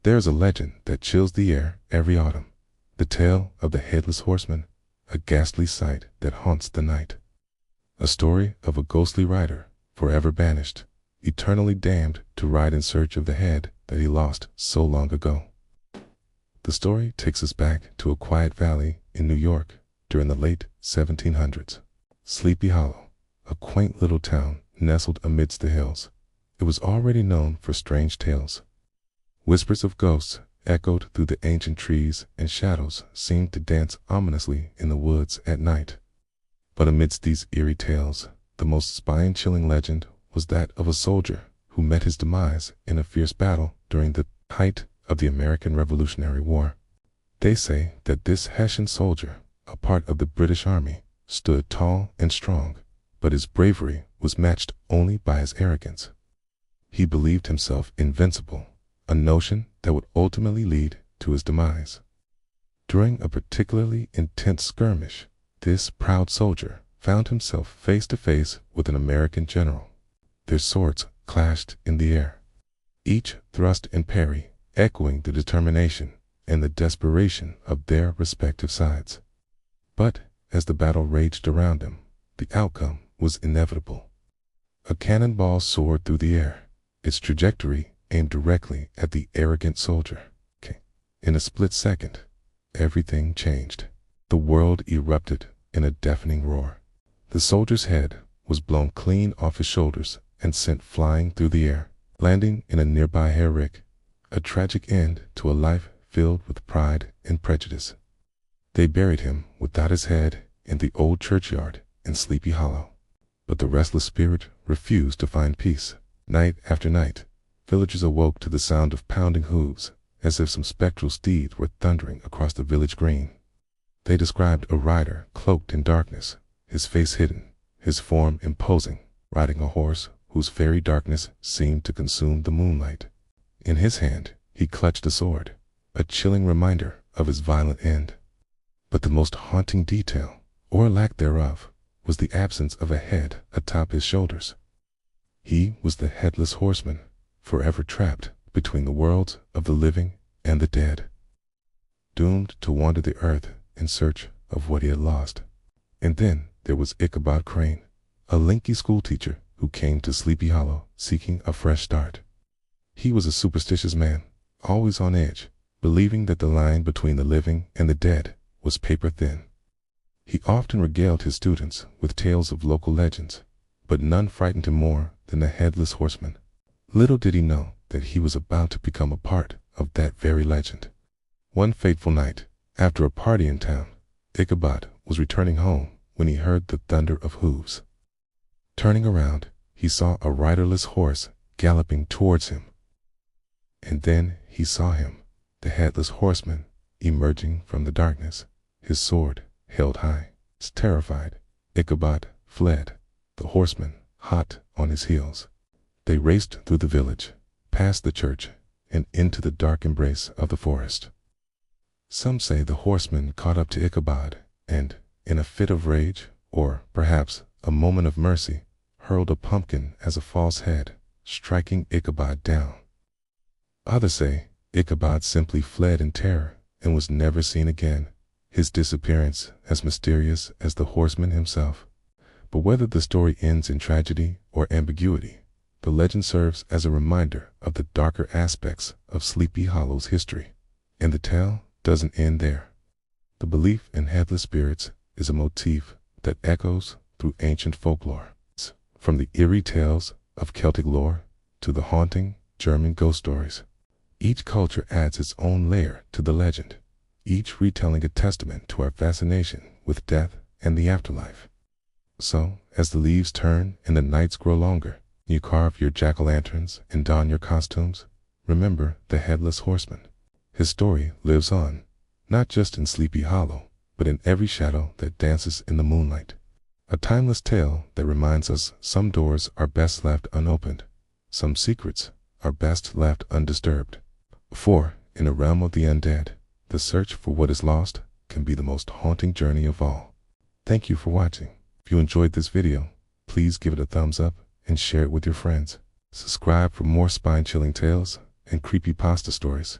There is a legend that chills the air every autumn. The tale of the Headless Horseman, a ghastly sight that haunts the night. A story of a ghostly rider, forever banished, eternally damned to ride in search of the head that he lost so long ago. The story takes us back to a quiet valley in New York during the late 1700s. Sleepy Hollow, a quaint little town nestled amidst the hills. It was already known for strange tales. Whispers of ghosts echoed through the ancient trees, and shadows seemed to dance ominously in the woods at night. But amidst these eerie tales, the most spine-chilling legend was that of a soldier who met his demise in a fierce battle during the height of the American Revolutionary War. They say that this Hessian soldier, a part of the British Army, stood tall and strong, but his bravery was matched only by his arrogance. He believed himself invincible, a notion that would ultimately lead to his demise. During a particularly intense skirmish, this proud soldier found himself face to face with an American general. Their swords clashed in the air, each thrust and parry echoing the determination and the desperation of their respective sides. But as the battle raged around him, the outcome was inevitable. A cannonball soared through the air, its trajectory aimed directly at the arrogant soldier. In a split second, everything changed. The world erupted in a deafening roar. The soldier's head was blown clean off his shoulders and sent flying through the air, landing in a nearby hayrick, a tragic end to a life filled with pride and prejudice. They buried him without his head in the old churchyard in Sleepy Hollow. But the restless spirit refused to find peace. Night after night, villagers awoke to the sound of pounding hooves, as if some spectral steed were thundering across the village green. They described a rider cloaked in darkness, his face hidden, his form imposing, riding a horse whose fairy darkness seemed to consume the moonlight. In his hand, he clutched a sword, a chilling reminder of his violent end. But the most haunting detail, or lack thereof, was the absence of a head atop his shoulders. He was the Headless Horseman, forever trapped between the worlds of the living and the dead, doomed to wander the earth in search of what he had lost. And then there was Ichabod Crane, a lanky schoolteacher who came to Sleepy Hollow seeking a fresh start. He was a superstitious man, always on edge, believing that the line between the living and the dead was paper thin. He often regaled his students with tales of local legends, but none frightened him more than the Headless Horseman. Little did he know that he was about to become a part of that very legend. One fateful night, after a party in town, Ichabod was returning home when he heard the thunder of hooves. Turning around, he saw a riderless horse galloping towards him. And then he saw him, the Headless Horseman, emerging from the darkness, his sword held high. Terrified, Ichabod fled, the horseman hot on his heels. They raced through the village, past the church, and into the dark embrace of the forest. Some say the horseman caught up to Ichabod and, in a fit of rage, or perhaps a moment of mercy, hurled a pumpkin as a false head, striking Ichabod down. Others say Ichabod simply fled in terror and was never seen again, his disappearance as mysterious as the horseman himself. But whether the story ends in tragedy or ambiguity, the legend serves as a reminder of the darker aspects of Sleepy Hollow's history. And the tale doesn't end there. The belief in headless spirits is a motif that echoes through ancient folklore. From the eerie tales of Celtic lore to the haunting German ghost stories, each culture adds its own layer to the legend, each retelling a testament to our fascination with death and the afterlife. So, as the leaves turn and the nights grow longer, you carve your jack-o'-lanterns and don your costumes, remember the Headless Horseman. His story lives on, not just in Sleepy Hollow, but in every shadow that dances in the moonlight. A timeless tale that reminds us some doors are best left unopened, some secrets are best left undisturbed. For, in a realm of the undead, the search for what is lost can be the most haunting journey of all. Thank you for watching. If you enjoyed this video, please give it a thumbs up and share it with your friends. Subscribe for more spine-chilling tales and creepypasta stories.